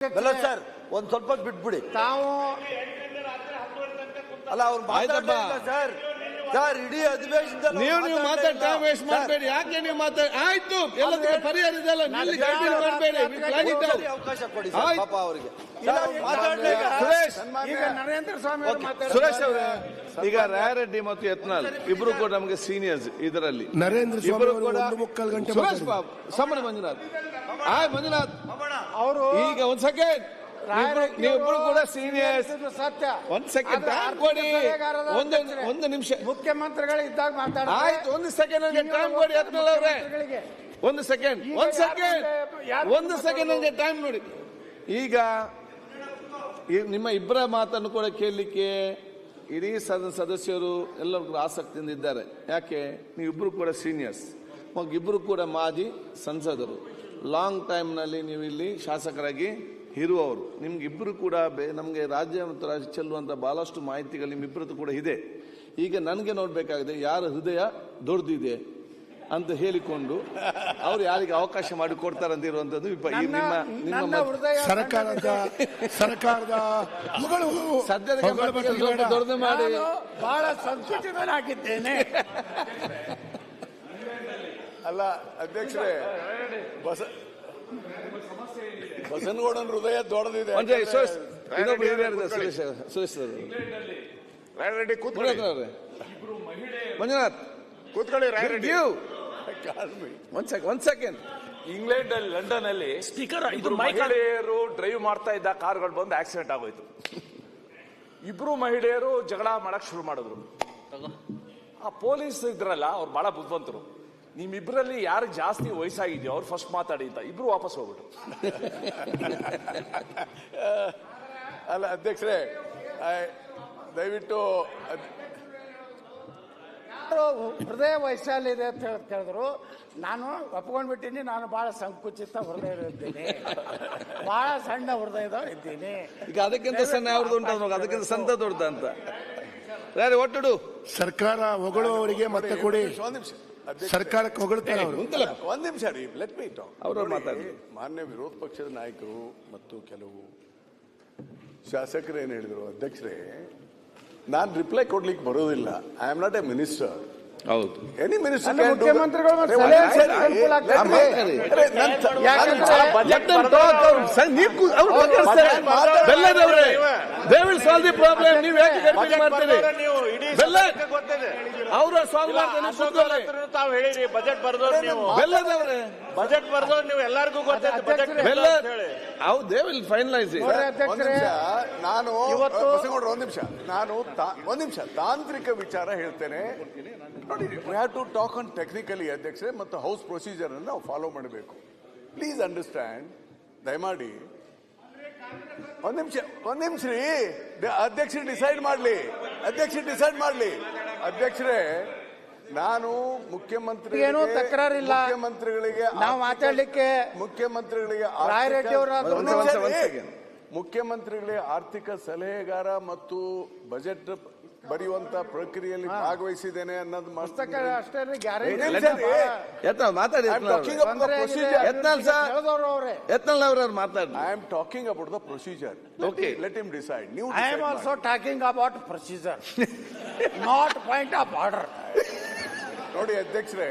Sir ಒಂದ್ ಸ್ವಲ್ಪ ಬಿಟ್ಬಿಡಿ ತಾವು ಅಲ್ಲ ಅವ್ರು ಮಾತಾಡ್ತಾ ಸರ್ ಸರ್ ಇಡೀ ಅಧಿವೇಶನದಲ್ಲಿ ನೀವು ಮಾತಾಡಿ ಟೈಮ್ ವೇಸ್ಟ್ ಮಾಡಬೇಡಿ. ಯಾಕೆ ನೀವು ಮಾತಾಡಿ? ಆಯ್ತು, ಎಲ್ಲದಕ್ಕೆ ಪರಿಹಾರ ಇದೆಯಲ್ಲ, ನಿಲ್ಲಿ ಕಂಟಿನ್ಯೂ ಮಾಡಬೇಡಿ. ಅವಕಾಶ ಕೊಡಿ ಪಾಪ ಅವರಿಗೆ. ಈಗ ನರೇಂದ್ರ ಸ್ವಾಮಿ ಅವರು ಮಾತಾಡ್ತಾರೆ. ಸುರೇಶ್ ಅವರೇ, ಈಗ ರಾಯರೆಡ್ಡಿ ಮತ್ತು ಯತ್ನಾಳ್ ಇಬ್ರು ಕೂಡ ನಮಗೆ ಸೀನಿಯರ್ಸ್ ಇದರಲ್ಲಿ. ನರೇಂದ್ರ ಸ್ವಾಮಿ ಇಬ್ರು ಕೂಡ 1 ಗಂಟೆ ಸುರೇಶ್ ಬಾಬು ಸಮಣ ಮಂಜುನಾಥ್ ಮಂಜುನಾಥ್ ಅವರು ಈಗ ಒಂದ್ ಸೆಕೆಂಡ್, ನೀವಿಬ್ರು ಕೂಡ ಸೀನಿಯರ್ಸ್. ಸತ್ಯ. ಒಂದ್ ಸೆಕೆಂಡ್ ಟೈಮ್ ಕೊಡಿ, ಒಂದು ನಿಮಿಷ. ಮುಖ್ಯಮಂತ್ರಿಗಳು ಇದ್ದಾಗ ಮಾತಾಡ. ಆಯ್ತು, ಒಂದು ಸೆಕೆಂಡ್ ನನಗೆ ಟೈಮ್ ಕೊಡಿ ಯತ್ನಾಳ್ ಅವರೇ. ಒಂದು ಸೆಕೆಂಡ್ ನನಗೆ ಟೈಮ್ ನೋಡಿ. ಈಗ ನಿಮ್ಮ ಇಬ್ಬರ ಮಾತನ್ನು ಕೂಡ ಕೇಳಲಿಕ್ಕೆ ಇಡೀ ಸದಸ್ಯರು ಎಲ್ಲರೂ ಆಸಕ್ತಿಯಿಂದ ಇದ್ದಾರೆ. ಯಾಕೆ? ನೀವಿಬ್ಬರು ಕೂಡ ಸೀನಿಯರ್ಸ್, ಇಬ್ಬರು ಕೂಡ ಮಾಜಿ ಸಂಸದರು, ಲಾಂಗ್ ಟೈಮ್ನಲ್ಲಿ ನೀವು ಇಲ್ಲಿ ಶಾಸಕರಾಗಿ ಇರುವವರು. ನಿಮ್ಗಿಬ್ಬರು ಕೂಡ ನಮಗೆ ರಾಜ್ಯ ಮತ್ತು ರಾಜ್ಯ ಚೆಲ್ಲುವಂಥ ಬಹಳಷ್ಟು ಮಾಹಿತಿಗಳು ನಿಮ್ಮಿಬ್ಬರದ್ದು ಕೂಡ ಇದೆ. ಈಗ ನನಗೆ ನೋಡಬೇಕಾಗಿದೆ ಯಾರ ಹೃದಯ ದೊಡ್ಡದಿದೆ ಅಂತ ಹೇಳಿಕೊಂಡು ಅವ್ರು ಯಾರಿಗೆ ಅವಕಾಶ ಮಾಡಿ ಕೊಡ್ತಾರಂತ ಇರುವಂತದ್ದು ಸರ್ಕಾರದ ದೊಡ್ಡದು ಮಾಡಿ ಬಹಳ ಸಂಕುಚಿತನಾಗಿದ್ದೇನೆ. ಅಲ್ಲ ಅಧ್ಯಕ್ಷರೇ, ಬಸನಗೌಡನ ಹೃದಯ ದೊಡ್ಡದಿದೆ. ಮಂಜುನಾಥ್ ಕೂತ್ಕೊಳ್ಳಿ. ಒಂದ್ ಸೆಕೆಂಡ್. ಇಂಗ್ಲೆಂಡ್ ಅಲ್ಲಿ, ಲಂಡನ್ ಅಲ್ಲಿ ಸ್ಪೀಕರ್ ಮಹಿಳೆಯರು ಡ್ರೈವ್ ಮಾಡ್ತಾ ಇದ್ದ ಕಾರ್ಗಳು ಬಂದು ಆಕ್ಸಿಡೆಂಟ್ ಆಗೋಯ್ತು. ಇಬ್ರು ಮಹಿಳೆಯರು ಜಗಳ ಮಾಡಕ್ ಶುರು ಮಾಡಿದ್ರು. ಆ ಪೊಲೀಸ್ ಇದ್ರಲ್ಲ, ಅವ್ರು ಬಹಳ ಬುದ್ಧಿವಂತರು. ನಿಮ್ಮಿಬ್ರಲ್ಲಿ ಯಾರು ಜಾಸ್ತಿ ವಯಸ್ಸಾಗಿದೆಯೋ ಅವ್ರು ಫಸ್ಟ್ ಮಾತಾಡಿ ಅಂತ ಇಬ್ರು ವಾಪಸ್ ಹೋಗ್ಬಿಟ್ರು. ಅಲ್ಲ ಅಧ್ಯಕ್ಷರೇ, ದಯವಿಟ್ಟು ಹೃದಯ ವೈಶಾಲ್ಯ ಇದೆ ಅಂತ ಕೇಳಿದ್ರು. ನಾನು ಒಪ್ಕೊಂಡ್ಬಿಟ್ಟಿನಿ. ನಾನು ಬಹಳ ಸಂಕುಚಿತ ಹೃದಯ ಇದ್ದೀನಿ, ಬಹಳ ಸಣ್ಣ ಹೃದಯದ ಇದ್ದೀನಿ. ಈಗ ಅದಕ್ಕಿಂತ ಸಣ್ಣ ಯಾವ್ದು ಉಂಟು? ಅದಕ್ಕಿಂತ ಸಂತ ದೊಡ್ಡ ಅಂತ ಒಟ್ಟು ಸರ್ಕಾರ ಹೊಗಳುವವರಿಗೆ ಮತ್ತೆ ಕೊಡಿ. ಸರ್ಕಾರಕ್ಕೆ ಹೊಗಳ್ತಾರೆ ಅವರು. ಒಂದ್ ನಿಮಿಷ ರೀ, ಲೆಟ್ ಮೀ ಟಾಕ್. ಅವರು ಮಾತಾಡಿ. ಮಾನ್ಯ ವಿರೋಧ ಪಕ್ಷದ ನಾಯಕರು ಮತ್ತು ಕೆಲವು ಶಾಸಕರು ಏನ್ ಹೇಳಿದ್ರು, ಅಧ್ಯಕ್ಷರೇ ನಾನು ರಿಪ್ಲೈ ಕೊಡ್ಲಿಕ್ಕೆ ಬರೋದಿಲ್ಲ. I am not a minister. ಹೌದು, ಎನಿ ಮಿನಿಸ್ಟರ್. ಮುಖ್ಯಮಂತ್ರಿಗಳು ತಾವು ಹೇಳಿರಿ ಬಜೆಟ್ ಬರ್ದವ್ರು ನೀವು, ಬಜೆಟ್ ಬರ್ದವ್ರು ನೀವು, ಎಲ್ಲರಿಗೂ ಗೊತ್ತೈತೆ ಬಜೆಟ್ ಹೌದು. They will finalise. ನಾನು ಒಂದ್ ನಿಮಿಷ ತಾಂತ್ರಿಕ ವಿಚಾರ ಹೇಳ್ತೇನೆ ನೋಡಿ. We have to talk on technically ಅಧ್ಯಕ್ಷರೇ, ಮತ್ತು ಹೌಸ್ ಪ್ರೊಸೀಜರ್ ಅನ್ನು ನಾವು ಫಾಲೋ ಮಾಡಬೇಕು. Please understand. ದಯಮಾಡಿ ಒಂದ್ ನಿಮಿಷ ರೀ, ಅಧ್ಯಕ್ಷರು ಡಿಸೈಡ್ ಮಾಡ್ಲಿ. ಅಧ್ಯಕ್ಷರೇ, ನಾನು ಮುಖ್ಯಮಂತ್ರಿ ಏನೂ ತಕರಾರಿಲ್ಲ. ನಾವು ಮಾತಾಡ್ಲಿಕ್ಕೆ ಮುಖ್ಯಮಂತ್ರಿಗಳಿಗೆ ಆರ್ಥಿಕ ಸಲಹೆಗಾರ ಮತ್ತು ಬಜೆಟ್ ಬರೆಯುವಂತ ಪ್ರಕ್ರಿಯೆಯಲ್ಲಿ ಭಾಗವಹಿಸಿದ್ದೇನೆ ಅನ್ನೋದು ಅಷ್ಟೇ guarantee. I am talking about the procedure. Okay, let him decide. I am also talking about procedure, not point of order. ನೋಡಿ ಅಧ್ಯಕ್ಷರೇ,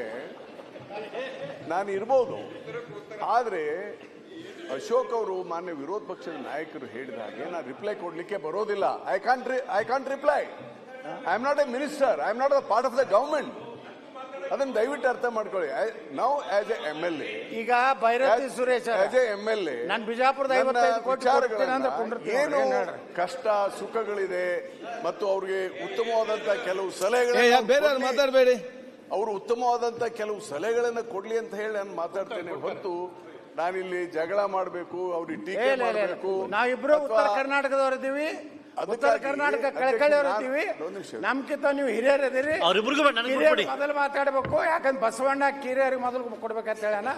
ನಾನು ಇರ್ಬೋದು, ಆದ್ರೆ ಅಶೋಕ್ ಅವರು ಮಾನ್ಯ ವಿರೋಧ ಪಕ್ಷದ ನಾಯಕರು ಹೇಳಿದ ಹಾಗೆ ನಾನು ರಿಪ್ಲೈ ಕೊಡ್ಲಿಕ್ಕೆ ಬರೋದಿಲ್ಲ. I can't reply. I am not a minister. I am not a part of the government. ಅದನ್ನ ದಯವಿಟ್ಟು ಅರ್ಥ ಮಾಡ್ಕೊಳ್ಳಿ. ನಾವು ಆಸ್ ಎ MLA, ಈಗ Byrathi Suresh as a MLA, ನಾನು ಬಿಜಾಪುರದ 55 ಕೋಟಿ ಏನು ಕಷ್ಟ ಸುಖಗಳಿದೆ ಮತ್ತು ಅವ್ರಿಗೆ ಉತ್ತಮವಾದಂತ ಕೆಲವು ಸಲಹೆಗಳು ಮಾತಾಡಬೇಡಿ. ಅವರು ಉತ್ತಮವಾದಂತ ಕೆಲವು ಸಲಹೆಗಳನ್ನ ಕೊಡ್ಲಿ ಅಂತ ಹೇಳಿ ನಾನು ಮಾತಾಡ್ತೇನೆ ಹೊರತು ನಾನಿಲ್ಲಿ ಜಗಳ ಮಾಡಬೇಕು, ಅವ್ರಿಗೆ ಟೀಕೆ ಮಾಡಬೇಕು. ನಾವಿಬ್ರು ಉತ್ತರ ಕರ್ನಾಟಕದವರಿದ್ದೀವಿ, ಉತ್ತರ ಕರ್ನಾಟಕ ಕಳಕಳಿಯವರಿದ್ದೀವಿ. ನಮ್ಕಿಂತ ನೀವು ಹಿರಿಯರಿದ್ದೀರಿ, ಮೊದಲು ಮಾತಾಡ್ಬೇಕು. ಯಾಕಂದ್ರೆ ಬಸವಣ್ಣ ಕಿರಿಯರಿಗೆ ಮೊದಲು ಕೊಡ್ಬೇಕಂತ ಹೇಳಣ,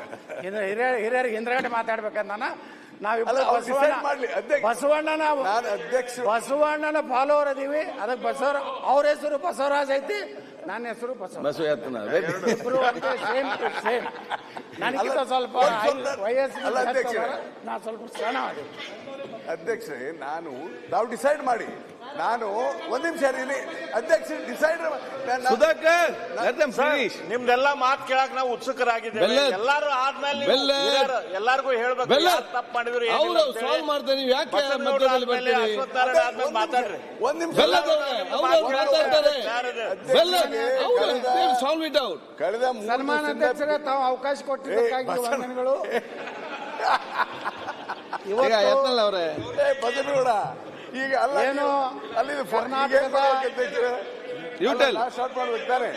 ಹಿರಿಯರಿಗೆ ಹಿಂದ್ಗಡೆ ಮಾತಾಡ್ಬೇಕಂತ. ನಾವಿಬ್ರು ಬಸವಣ್ಣನ ಫಾಲೋವರ್ ಅದೀವಿ. ಅದಕ್ಕೆ ಅವ್ರ ಹೆಸರು ಬಸವರಾಜ್ ಐತಿ, ನನ್ನ ಹೆಸರು ಬಸವ. ಬಸವಯಾತನ ಇಬ್ರು ಒಂದೇ, ಸೇಮ್ ಟು ಸೇಮ್. ನನಗಿಂತ ಸ್ವಲ್ಪ ವಯಸ್ಸಿನ ಅಲ್ಲ ಅಧ್ಯಕ್ಷರೇ. ನಾ ಸ್ವಲ್ಪ ಸಣ್ಣ ಆಗಿದೆ. ಅಧ್ಯಕ್ಷರೇ, ನಾವು ಡಿಸೈಡ್ ಮಾಡಿ. ನಾನು ಒಂದ್ ನಿಮಿಷ ಇಲ್ಲಿ ಅಧ್ಯಕ್ಷ decide. Sudhakar let them finish. ನಿಮ್ದೆಲ್ಲ ಮಾತು ಕೇಳಕ್ ನಾವು ಉತ್ಸುಕರಾಗಿದ್ದೇವೆ. ಬೆಲ್ಲ- ಎಲ್ಲಾರು ಆದ್ಮೇಲೆ ಬೆಲ್ಲ- ಎಲ್ಲಾರ್ಗೂ ಹೇಳ್ಬೇಕು ಬೆಲ್ಲ- ಯಾರ್ ತಪ್ಪು ಮಾಡಿದ್ರು ಅವ್ರು ಸಾಲ್ವ್ ಮಾಡ್ತಾರೆ, ನೀವು ಯಾಕೆ ಮಧ್ಯದಲ್ಲಿ ಬರ್ತೀರಿ? ಆದ್ಮೇಲೆ ಮಾತಾಡ್ರಿ. ಒಂದ್ ನಿಮಿಷ ಬೆಲ್ಲದವ್ರೆ ಅವ್ರು ಮಾತಾಡ್ತಾರೆ. ಬೆಲ್ಲ ಅವ್ರು ಸಾಲ್ವ್ ಇಟ್ ಔಟ್. ಕಳೆದ ಸನ್ಮಾನ ಅಧ್ಯಕ್ಷರೇ, ತಾವು ಅವಕಾಶ ಕೊಟ್ಟಿದ್ದಕ್ಕಾಗಿ ವಂದನೆಗಳು. ಈಗ ಯತ್ನಾಳ್ ಅವರೇ, ಬಸನಗೌಡ ಈಗ ಅಲ್ಲ ಏನು ಅಲ್ಲಿ ಕರ್ನಾಟಕದ ಸ್ಟಾರ್ಟ್ ಮಾಡ್ಬೇಕಾರೆ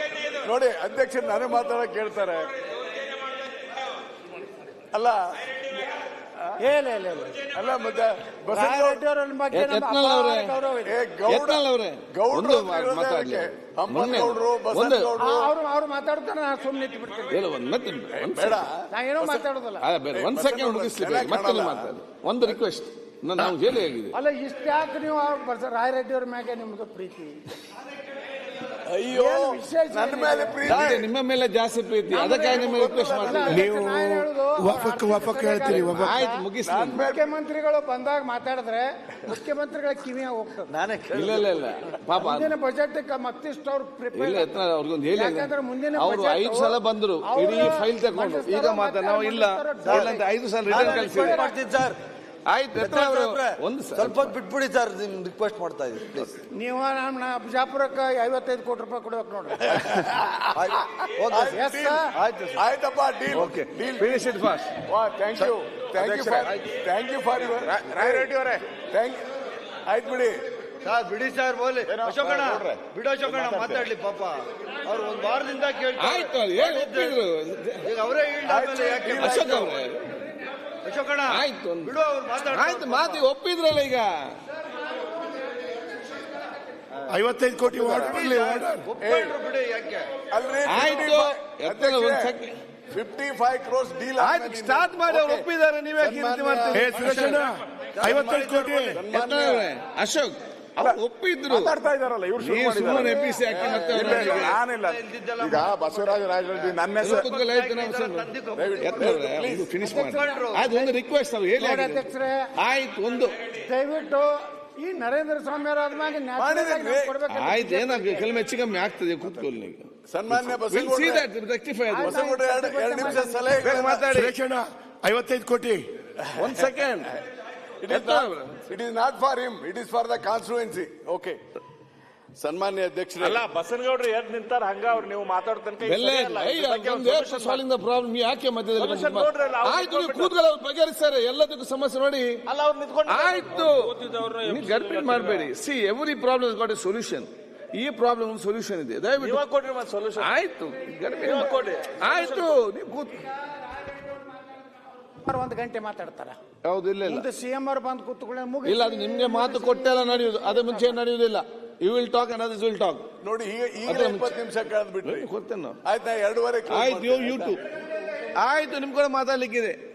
ನೋಡಿ. ಅಧ್ಯಕ್ಷರು ನನಗೆ ಮಾತಾಡಕ್ ಕೇಳ್ತಾರೆ ಅಲ್ಲ ಅಲ್ಲ ಮತ್ತೆ ರಾಯರೆಡ್ಡಿಯವರ ಬಗ್ಗೆ ನಮ್ಮ ಯತ್ನಾಳ್ ಅವರೇ, ಅಪಾರ ಗೌರವ ಇದೆ. ಯತ್ನಾಳ್ ಅವರೇ ಒಂದು ಮಾತಾಡ್ಲಿ. ಮೊನ್ನೆ ಒಂದು ಅವ್ರು ಮಾತಾಡ್ತಾರೆ, ನಾನು ಸುಮ್ಮನೆ ನಿಂತು ಬಿಡ್ತೀನಿ. ಹೇಳು ಮತ್ತೆ ಬೇಡ. ನಾ ಏನೋ ಮಾತಾಡೋದಲ್ಲ. ಬೇರೆ ಒಂದ್ ಸೆಕೆಂಡ್ ಮುಗಿಸ್ಲಿ, ಮತ್ತೆ ಮಾತಾಡಿ. ಒಂದು ರಿಕ್ವೆಸ್ಟ್ ನಾವು ಹೇಳಿ ಆಗಿದೆ. ಅಲ್ಲ, ಇಷ್ಟ ಯಾಕೆ ನೀವು ರಾಯರೆಡ್ಡಿಯವ್ರ ಮ್ಯಾಗೆ ನಿಮ್ದು ಪ್ರೀತಿ? ಅಯ್ಯೋ, ಏನು ವಿಶೇಷ ನನ್ನ ಮೇಲೆ ಪ್ರೀತಿ. ಜಾಸ್ತಿ ನಿಮ್ಮ ಮೇಲೆ ಜಾಸ್ತಿ ಪ್ರೀತಿ, ಅದಕ್ಕಾಗಿ ನಿಮಗೆ ರಿಕ್ವೆಸ್ಟ್ ಮಾಡ್ತೀನಿ. ನೀವು ವಫಕ್ ಹೇಳ್ತೀರಿ. ಆಯ್ತು, ಮುಗಿಸ್ಲಿ. ಮುಖ್ಯಮಂತ್ರಿಗಳು ಬಂದಾಗ ಮಾತಾಡಿದ್ರೆ ಮುಖ್ಯಮಂತ್ರಿಗಳ ಕಿವಿಯಾಗ ಹೋಗ್ತದೆ. ಇಲ್ಲ ಪಾಪ ಮುಂದಿನ ಬಜೆಟ್ ಮತ್ತಿಷ್ಟು ಅವ್ರು ಇಲ್ಲ ಪ್ರಿಪೇರ್. ಯತ್ನಾಳ್ ಅವ್ರಿಗೊಂದು ಹೇಳಿ. ಯಾಕಂದ್ರೆ ಮುಂದಿನ ಅವರು budget 5 ಸಲ ಬಂದ್ರು, ಇಡೀ ಫೈಲ್ ತಗೊಂಡು ಈಗ ಮಾತಾಡ. ನಾವು ಇಲ್ಲ ಅಂತ 5 ಸಲ ರಿಟರ್ನ್ ಕಳಿಸಿದ್ವಿ. ಮಾಡ್ತೀನಿ ಸರ್. ಆಯ್ತು ಯತ್ನಾಳ್ ಅವರು ಒಂದು ಸ್ವಲ್ಪ ಬಿಟ್ಬಿಡಿ ಸರ್, ನಿಮ್ ರಿಕ್ವೆಸ್ಟ್ ಮಾಡ್ತಾ ಇದ್ದೀನಿ ಪ್ಲೀಸ್. ನೀವು ನಮ್ಮ ಬಿಜಾಪುರಕ್ಕೆ 55 ಕೋಟಿ ರೂಪಾಯಿ ಕೊಡ್ಬೇಕು ನೋಡ್ರಿ. Yes, sir. ಆಯ್ತಪ್ಪ, deal. Okay, deal. Finish it fast. Thank you for your Rayareddy ಅವರೇ, ಆಯ್ತು ಬಿಡಿ. ಸರ್ ಬಿಡಿ ಸರ್, ಬೋಲಿ ಅಶೋಕಣ್ಣ ಬಿಡು, ಅಶೋಕಣ್ಣ ಮಾತಾಡ್ಲಿ. ಪಾಪ ಅವ್ರು ಒಂದ್ ವಾರದಿಂದ ಕೇಳ್ತಾರೆ. ಆಯ್ತು ಹೇಳಿ ಒಪ್ಪಿದ್ರು ಈಗ ಅವರೇ ಹೇಳಿದ್ಮೇಲೆ ಯಾಕೆ ಅಶೋಕ್ ಅವ್ರೆ. ಅಶೋಕಣ್ಣ ಆಯ್ತು ಬಿಡು, ಅವ್ರು ಮಾತಾಡ್ತಾರೆ. ಆಯ್ತು ಮಾತಿ ಒಪ್ಪಿದ್ರಲ್ಲ ಈಗ. 55 ಕೋಟಿ ವಾರ್ಡ್ ಒಪ್ಕೊಂಡ್ರು ಬಿಡಿ, ಯಾಕೆ ಅಲ್ರಿ, ಆಯ್ತು ಯತ್ನಾಳ್ ಒಂದ್ ಸೆಕೆಂಡ್ 55 crores ಡೀಲ್. ಆಯ್ತು ಸ್ಟಾರ್ಟ್ ಮಾಡಿ, ಅವ್ರು ಒಪ್ಪಿದ್ದಾರೆ, ನೀವೇ ಮಾಡ್ತೀವಿ. ಸುರೇಶಣ್ಣ 55 ಕೋಟಿ. ಯತ್ನಾಳ್ ಅವರೇ, ಅಶೋಕ್ ಅವ್ರು ಒಪ್ಪಿದ್ರು. ಮಾತಾಡ್ತಾ ಇದಾರಲ್ಲ ಇವ್ರು, ಶುರು ನೀವು ಸುಮ್ಮನೆ ಮಾಡಿದ್ದಾರೆ. ಎಪಿಸಿ ಹಾಕಿ ಮತ್ತೆ ನಾನಿಲ್ಲ. ಈಗ ಬಸವರಾಜ ರಾಜರೆಡ್ಡಿ ನನ್ನ ಹೆಸರು ಫಿನಿಶ್ ಮಾಡಿ. ಆಯ್ತು, ಒಂದು ರಿಕ್ವೆಸ್ಟ್ ಅವ್ರು ಹೇಳಿ ಆಗಿದೆ. ಅಧ್ಯಕ್ಷರೇ, ಆಯ್ತು ಒಂದು ದಯವಿಟ್ಟು ಈ ನರೇಂದ್ರ ಸ್ವಾಮಿ ಅವರ ಆದ್ಮೇಲೆ ಮಾಡಿದ್ದೀವಿ. ಆಯ್ತು, ಏನಾಗ ಕೆಲವು ಹೆಚ್ಚು ಕಮ್ಮಿ ಆಗ್ತದೆ, ಕೂತ್ಕೊಳ್ಳಿ ಈಗ. ಸನ್ಮಾನ್ಯ ರೆಕ್ಟಿಫೈ ಅದು. ಬಸನಗೌಡ 2 ನಿಮಿಷ ಸಲಹೆ ಮಾತಾಡಿ. ಸುರೇಶಣ್ಣ 55 ಕೋಟಿ. ಒಂದ್ second. It is not for him, it is for the constituency. Okay, ಸನ್ಮಾನ್ಯ ಅಧ್ಯಕ್ಷರೇ. ಅಲ್ಲ, ಬಸನಗೌಡ್ರು ಎದ್ ನಿಂತಾರ ಹಂಗ ಅವ್ರು ನೀವು ಮಾತಾಡೋ ತನಕ ಇದು ಬೆಲ್ಲ ಸರಿ ಅಲ್ಲ. ಇದ್ರ ಬಗ್ಗೆ ಒಂದು solution ಸಾಲ್ವಿಂಗ್ ದ ಪ್ರಾಬ್ಲಮ್ ಯಾಕೆ ಮಧ್ಯದಲ್ಲಿ Solution ಬಂದಿದ್ದು? ನೋಡ್ರಲ್ಲ, ಅವ್ರು ಆಯ್ತು, ನೀವು ಕೂತ್ಕೊಳ್ಳಿ, ಅವ್ರು ಬಗೆಹರಿಸ್ತಾರೆ ಎಲ್ಲದಕ್ಕೂ ಸಮಸ್ಯೆ ನೋಡಿ. ಅಲ್ಲ, ಅವ್ರು ನಿಂತ್ಕೊಂಡು ಆಯ್ತು, ನೀವು ಗರ್ಭಿಣಿ ಮಾಡಬೇಡಿ. See every problem got A solution. ಈ ಪ್ರಾಬ್ಲಮ್ ಒಂದು ಸೊಲ್ಯೂಷನ್ ಇದೆ, ದಯವಿಟ್ಟು ಇವಾಗ ಕೊಡ್ರಿ ಮತ್ತೆ ಸೊಲ್ಯೂಷನ್. ಆಯ್ತು ಗರ್ಭಿಣಿ ಕೊಡ್ರಿ. ಆಯ್ತು, ನೀವು ಕೂತ್ 1 ಗಂಟೆ ಮಾತಾಡ್ತಾರ. ಹೌದು, ಇಲ್ಲ ಮುಂದೆ ಸಿಎಂ ಅವ್ರು ಬಂದು ಕೂತ್ಕೊಳ್ಳಿ. ಇಲ್ಲ, ಅದು ನಿಮ್ಗೆ ಮಾತು ಕೊಟ್ಟೆಲ್ಲ ನಡೆಯುವುದು, ಅದೇ ಮುಂಚೆ ನಡೆಯುವುದಿಲ್ಲ. You will talk and others will talk. ನೋಡಿ, ಈಗ 20 ನಿಮಿಷ ಕಳೆದು ಬಿಟ್ರಿ. ಕೊಡ್ತೇನೆ ನಾವು. ಆಯ್ತಾ, 2:15 ಆಯ್ತು, ಯು ಟು ಆಯ್ತು, ನಿಮ್ ಕೂಡ ಮಾತಾಡ್ಲಿಕ್ಕಿದೆ.